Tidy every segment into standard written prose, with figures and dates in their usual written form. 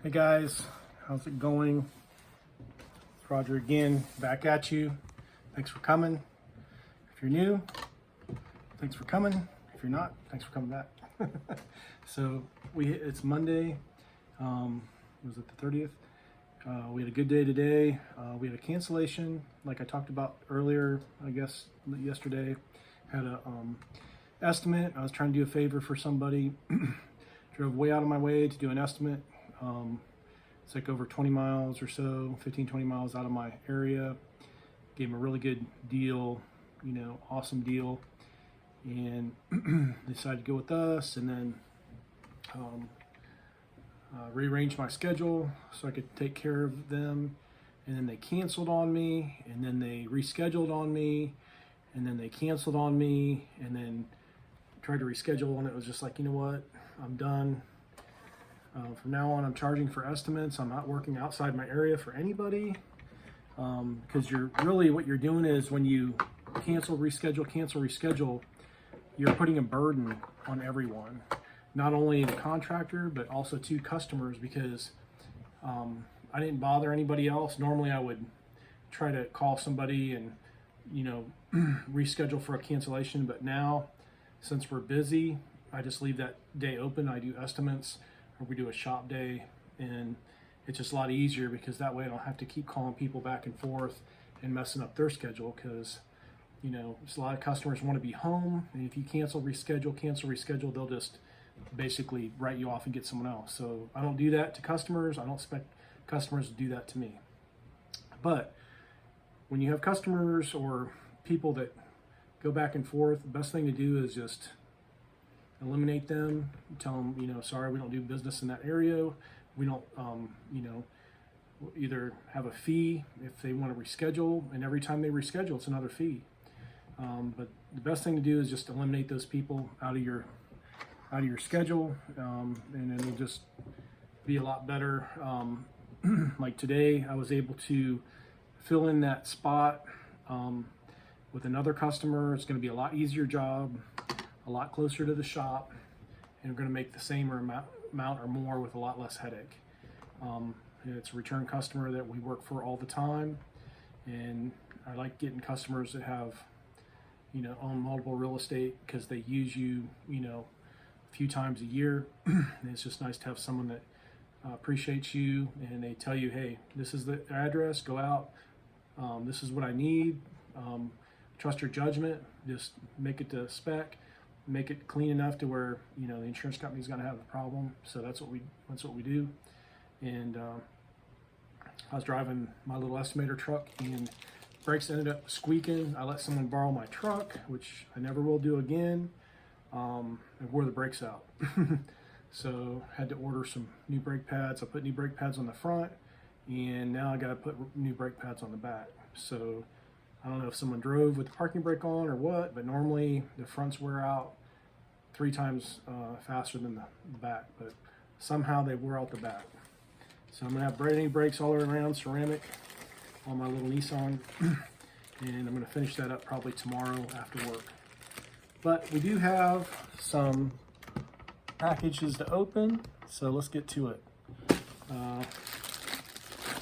Hey guys, how's it going? It's Roger again, back at you. Thanks for coming. If you're new, thanks for coming. If you're not, thanks for coming back. So it's Monday. Was it the 30th? We had a good day today. We had a cancellation, like I talked about earlier, I guess yesterday. Had a estimate. I was trying to do a favor for somebody. Drove way out of my way to do an estimate. It's like over 20 miles or so, 15, 20 miles out of my area. Gave him a really good deal, awesome deal. And decided to go with us, and then rearranged my schedule so I could take care of them. And then they canceled on me, and then they rescheduled on me, and then they canceled on me, and then tried to reschedule, and it was just like, you know what, I'm done. From now on, I'm charging for estimates. I'm not working outside my area for anybody, because what you're doing is when you cancel, reschedule, you're putting a burden on everyone, not only the contractor, but also to customers, because I didn't bother anybody else. Normally I would try to call somebody and, reschedule for a cancellation, but now, since we're busy, I just leave that day open. I do estimates, or we do a shop day, and it's just a lot easier because that way I don't have to keep calling people back and forth and messing up their schedule, because there's a lot of customers want to be home, and if you cancel, reschedule, they'll just basically write you off and get someone else. So I don't do that to customers. I don't expect customers to do that to me. But when you have customers or people that go back and forth, the best thing to do is just eliminate them. Tell them, sorry, we don't do business in that area. We don't, either have a fee if they want to reschedule, and every time they reschedule, it's another fee. But the best thing to do is just eliminate those people out of your schedule, and then it'll just be a lot better. Like today, I was able to fill in that spot with another customer. It's going to be a lot easier job, a lot closer to the shop, and we're going to make the same amount or more with a lot less headache. It's a return customer that we work for all the time, and I like getting customers that have, own multiple real estate, because they use you, a few times a year. And it's just nice to have someone that appreciates you, and they tell you, hey, this is the address, go out, this is what I need. Trust your judgment, just make it to spec, make it clean enough to where the insurance company's going to have a problem. So that's what we do. And I was driving my little estimator truck, and brakes ended up squeaking. I let someone borrow my truck, which I never will do again, and wore the brakes out. So had to order some new brake pads. I put new brake pads on the front, and now I got to put new brake pads on the back. So I don't know if someone drove with the parking brake on or what, but normally the fronts wear out 3 times faster than the back, but somehow they wore out the back. So I'm gonna have brand new brakes all around, ceramic, on my little Nissan, and I'm gonna finish that up probably tomorrow after work. But we do have some packages to open, so let's get to it.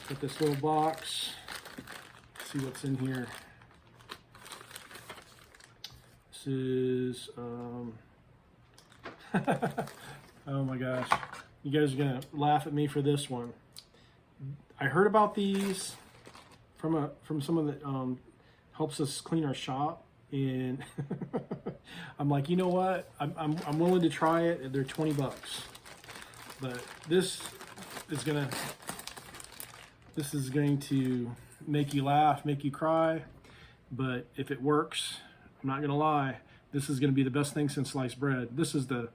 Get this little box, see what's in here. This is, oh my gosh, you guys are gonna laugh at me for this one. I heard about these from someone that helps us clean our shop, and I'm like, you know what? I'm willing to try it. They're $20, but this is going to make you laugh, make you cry. But if it works, I'm not gonna lie, this is gonna be the best thing since sliced bread. This is the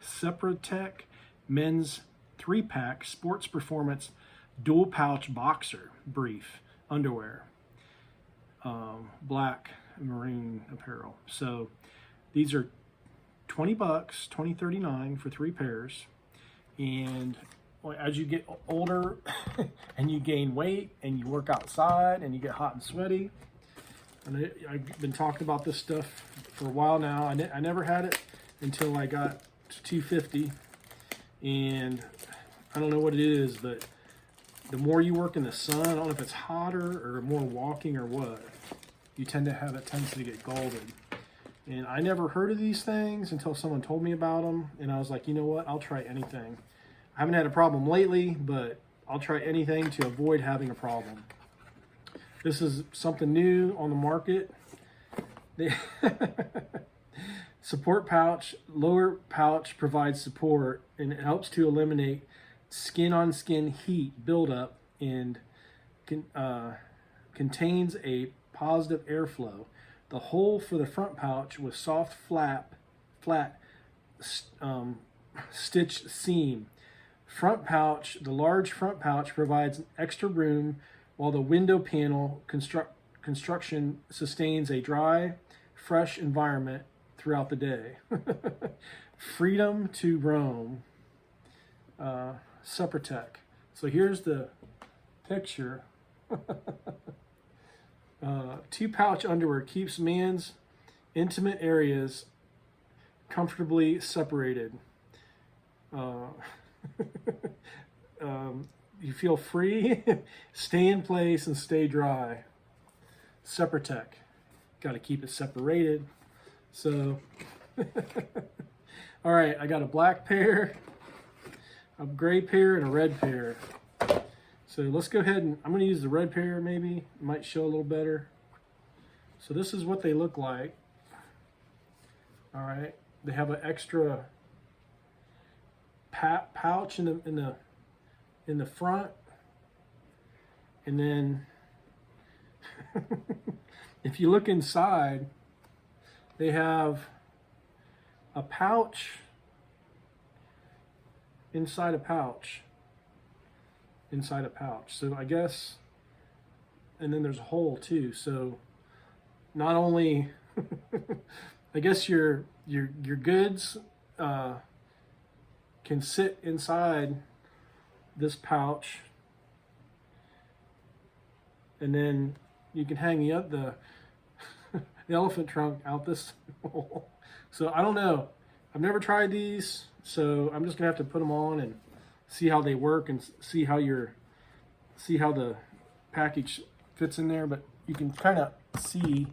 Separtec men's 3-pack sports performance dual pouch boxer brief underwear, black marine apparel. So these are $20, $20.39 for 3 pairs. And as you get older and you gain weight and you work outside and you get hot and sweaty, and I've been talking about this stuff for a while now. I never had it until I got to 250, And I don't know what it is, but the more you work in the sun, I don't know if it's hotter or more walking or what, you tend to have a tendency to get scalded. And I never heard of these things until someone told me about them, and I was like, you know what, I'll try anything. I haven't had a problem lately, but I'll try anything to avoid having a problem. This is something new on the market. Support pouch, lower pouch provides support, and it helps to eliminate skin-on-skin heat buildup and contains a positive airflow. The hole for the front pouch with soft flat stitched seam. Front pouch, the large front pouch provides extra room while the window panel construction sustains a dry, fresh environment throughout the day. Freedom to roam. Separtec. So here's the picture. Two pouch underwear keeps man's intimate areas comfortably separated. You feel free, stay in place, and stay dry. Separtec. Got to keep it separated. So, all right, I got a black pair, a gray pair, and a red pair. So let's go ahead and I'm going to use the red pair maybe. It might show a little better. So this is what they look like. All right, they have an extra pouch in the front, and then if you look inside, they have a pouch inside a pouch. Inside a pouch. So I guess, and then there's a hole too. So not only, I guess your goods can sit inside this pouch, and then you can hang the elephant trunk out this hole. So I don't know. I've never tried these, so I'm just gonna have to put them on and see how they work and see how the package fits in there. But you can kind of see,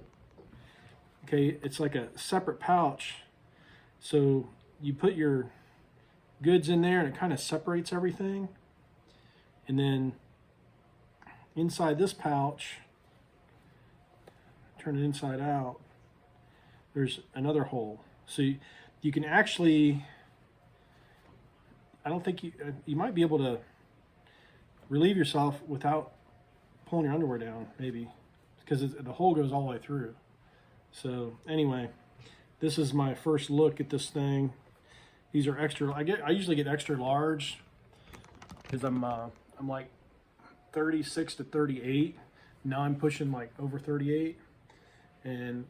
okay, it's like a separate pouch. So you put your goods in there and it kind of separates everything. And then inside this pouch, turn it inside out, there's another hole. So you can actually, I don't think you might be able to relieve yourself without pulling your underwear down, maybe, because the hole goes all the way through. So anyway, this is my first look at this thing. These are extra. I usually get extra large because I'm like 36 to 38. Now I'm pushing like over 38. And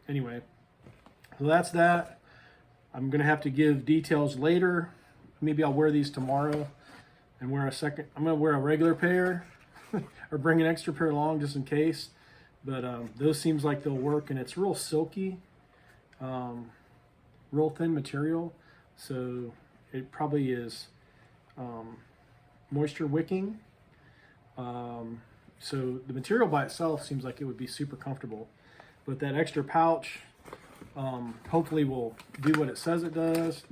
anyway, so that's that. I'm gonna have to give details later. Maybe I'll wear these tomorrow and wear a second. I'm gonna wear a regular pair or bring an extra pair along just in case. But those seems like they'll work, and it's real silky, real thin material. So it probably is moisture wicking. So the material by itself seems like it would be super comfortable, but that extra pouch hopefully will do what it says it does.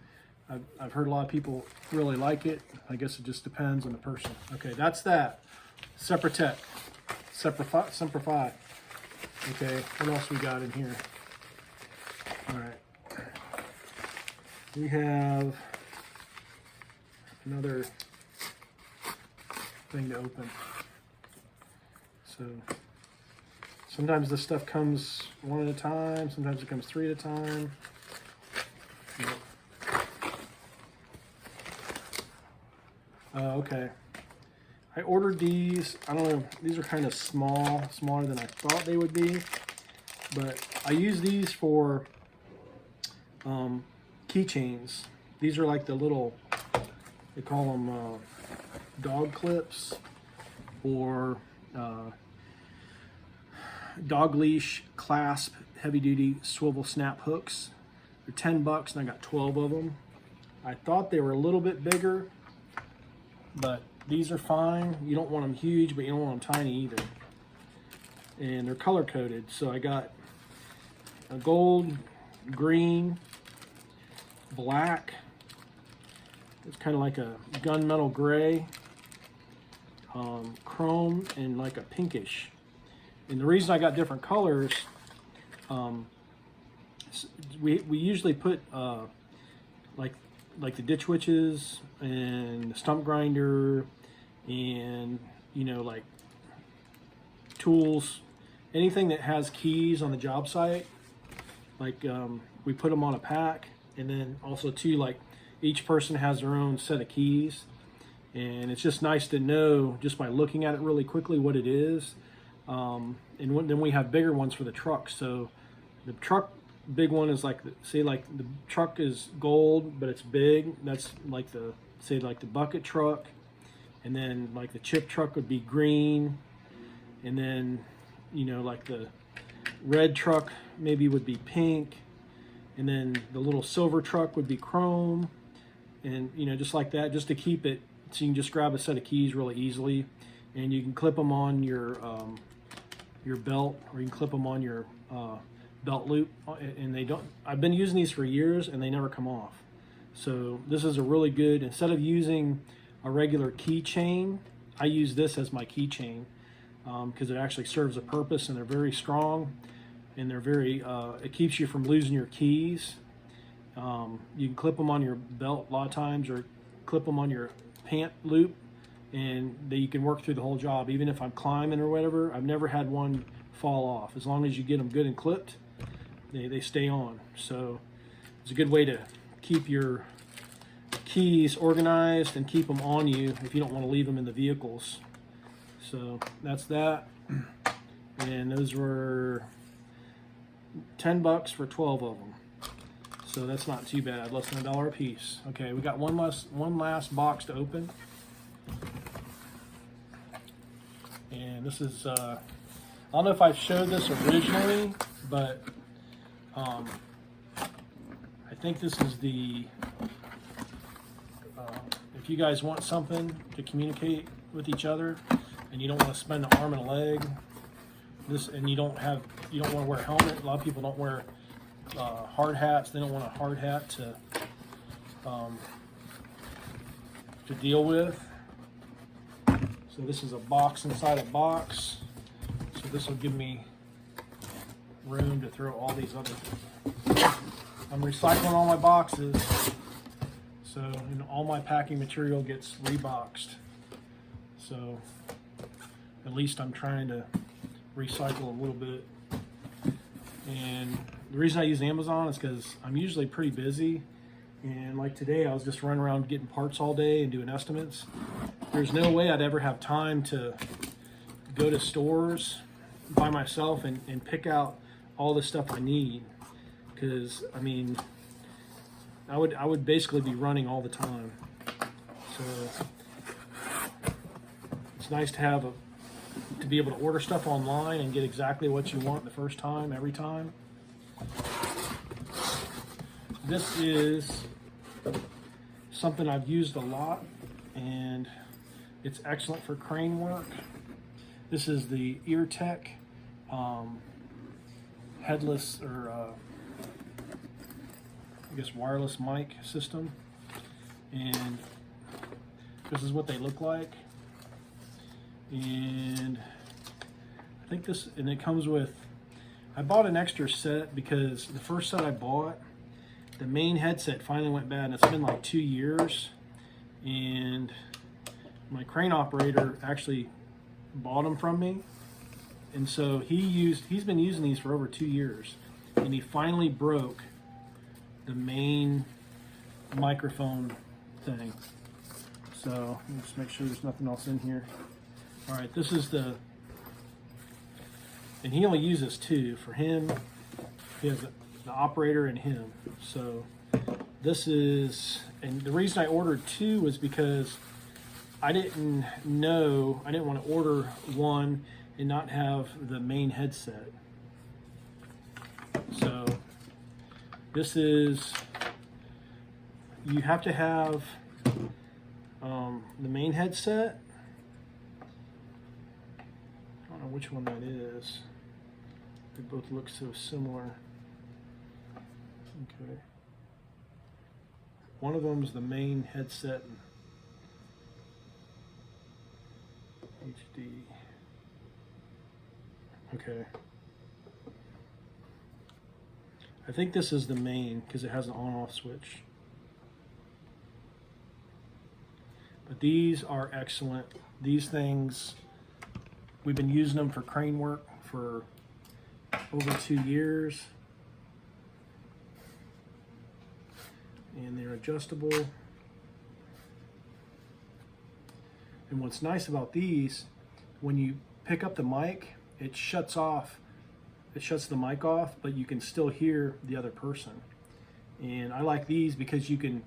I've heard a lot of people really like it. I guess it just depends on the person. Okay, that's that. Separtec. Semper. Okay, what else we got in here? All right. We have another thing to open. So sometimes this stuff comes one at a time, sometimes it comes three at a time. Okay. I ordered these. I don't know, these are kind of smaller than I thought they would be, but I use these for keychains. These are like the little, they call them dog clips or dog leash clasp heavy duty swivel snap hooks. They're $10 and I got 12 of them. I thought they were a little bit bigger, but these are fine. You don't want them huge, but you don't want them tiny either. And they're color coded. So I got a gold, green, black. It's kind of like a gunmetal gray, chrome, and like a pinkish. And the reason I got different colors, we usually put like the ditch witches and the stump grinder, and like tools, anything that has keys on the job site, like we put them on a pack. And then also too, like each person has their own set of keys, and it's just nice to know just by looking at it really quickly what it is. And then we have bigger ones for the truck. So the truck big one is like, say like the truck is gold, but it's big. That's like the, say like the bucket truck. And then like the chip truck would be green. And then, like the red truck maybe would be pink. And then the little silver truck would be chrome. And, just like that, just to keep it, so you can just grab a set of keys really easily. And you can clip them on your belt, or you can clip them on your belt loop, and they don't, I've been using these for years and they never come off. So this is a really good, instead of using a regular keychain, I use this as my keychain, because it actually serves a purpose, and they're very strong, and they're very, it keeps you from losing your keys. You can clip them on your belt a lot of times, or clip them on your pant loop, and you can work through the whole job. Even if I'm climbing or whatever, I've never had one fall off. As long as you get them good and clipped, they stay on. So it's a good way to keep your keys organized and keep them on you if you don't want to leave them in the vehicles. So that's that. And those were $10 for 12 of them. So that's not too bad, less than $1 a piece. Okay, we got one last box to open. And this is, I don't know if I showed this originally, but I think this is the, if you guys want something to communicate with each other and you don't want to spend an arm and a leg, and you don't want to wear a helmet. A lot of people don't wear hard hats. They don't want a hard hat to deal with. So this is a box inside a box. So this will give me room to throw all these other. I'm recycling all my boxes, so all my packing material gets reboxed. So at least I'm trying to recycle a little bit. And the reason I use Amazon is because I'm usually pretty busy, and like today I was just running around getting parts all day and doing estimates. There's no way I'd ever have time to go to stores by myself and pick out all the stuff I need, because I mean I would basically be running all the time. So it's nice to have to be able to order stuff online and get exactly what you want the first time, every time. This is something I've used a lot, and it's excellent for crane work. This is the Eartech headless, or I guess wireless mic system, and this is what they look like. And I think this, and it comes with, I bought an extra set because the first set I bought, the main headset finally went bad, and it's been like 2 years, and my crane operator actually bought them from me, and so he's been using these for over 2 years, and he finally broke the main microphone thing. So let's make sure there's nothing else in here. All right, this is the, and he only uses two. For him, he has the operator and him. So this is, and the reason I ordered two was because I didn't want to order one and not have the main headset. So this is you have to have the main headset. I don't know which one that is. They both look so similar. Okay. One of them is the main headset. HD. Okay. I think this is the main because it has an on-off switch. But these are excellent. These things, we've been using them for crane work for over 2 years. And they're adjustable. And what's nice about these, when you pick up the mic, it shuts the mic off, but you can still hear the other person. And I like these because you can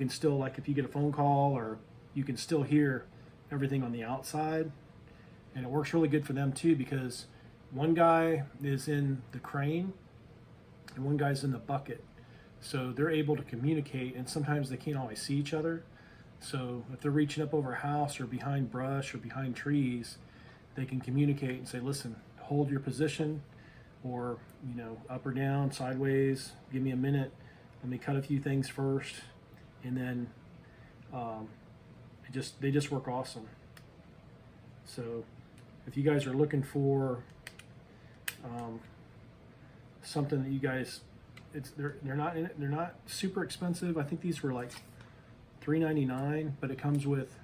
still, like if you get a phone call, or you can still hear everything on the outside. And it works really good for them too, because one guy is in the crane and one guy's in the bucket. So they're able to communicate, and sometimes they can't always see each other. So if they're reaching up over a house or behind brush or behind trees, they can communicate and say, listen, hold your position, or, you know, up or down, sideways, give me a minute, let me cut a few things first. And then they just work awesome. So if you guys are looking for something that you guys, they're not super expensive. I think these were like $3.99, but it comes with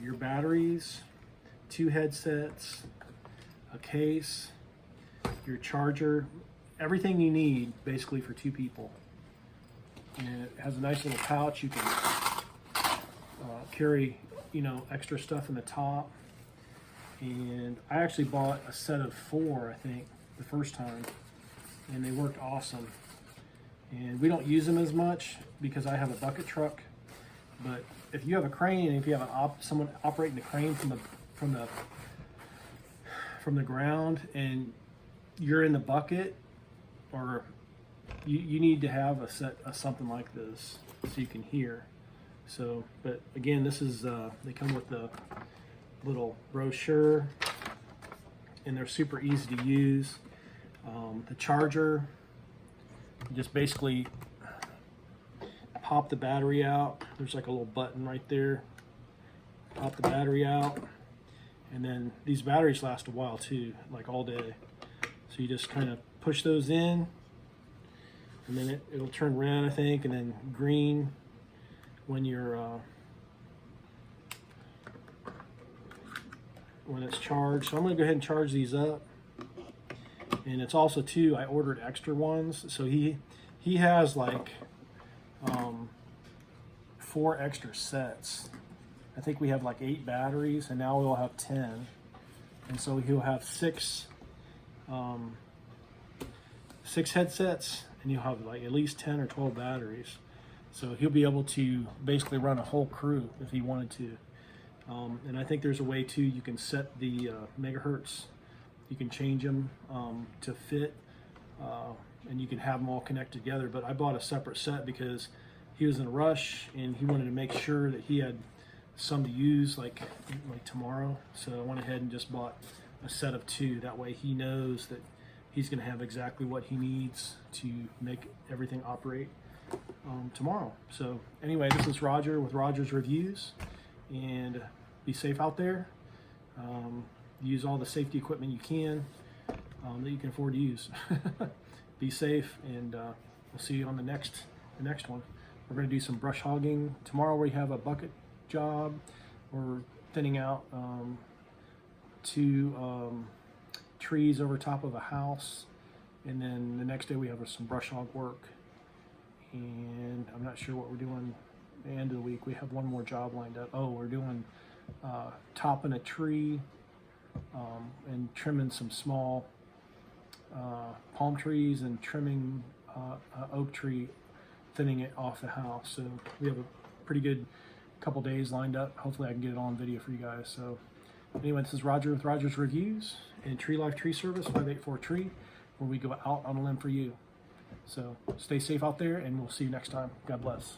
your batteries, 2 headsets, a case, your charger, everything you need basically for 2 people. And it has a nice little pouch. You can carry, you know, extra stuff in the top. And I actually bought a set of 4, I think, the first time, and they worked awesome. And we don't use them as much because I have a bucket truck. But if you have a crane, and if you have someone operating the crane from the ground, and you're in the bucket, or you need to have a set of something like this so you can hear. So, but again, this is they come with the little brochure, and they're super easy to use. The charger, you just basically pop the battery out. There's like a little button right there. Pop the battery out, and then these batteries last a while too, like all day. So you just kind of push those in, and then it'll turn red, I think, and then green when you're when it's charged. So I'm going to go ahead and charge these up. And it's also too, I ordered extra ones, so he has like 4 extra sets. I think we have like 8 batteries, and now we'll have 10, and so he'll have 6 headsets, and you'll have like at least 10 or 12 batteries. So he'll be able to basically run a whole crew if he wanted to. And I think there's a way too, you can set the megahertz. You can change them to fit, and you can have them all connected together. But I bought a separate set because he was in a rush, and he wanted to make sure that he had some to use like tomorrow. So I went ahead and just bought a set of 2. That way he knows that he's going to have exactly what he needs to make everything operate tomorrow. So anyway, this is Roger with Roger's Reviews, and be safe out there. Use all the safety equipment you can that you can afford to use. Be safe, and we'll see you on the next one. We're going to do some brush hogging tomorrow. We have a bucket job. We're thinning out 2 trees over top of a house, and then the next day we have some brush hog work. And I'm not sure what we're doing at the end of the week. We have one more job lined up. Oh, we're doing topping a tree and trimming some small palm trees, and trimming oak tree, thinning it off the house. So we have a pretty good couple days lined up. Hopefully I can get it on video for you guys. So anyway, this is Roger with Roger's Reviews and Tree Life Tree Service, 584 Tree, where we go out on a limb for you. So stay safe out there, and we'll see you next time. God bless.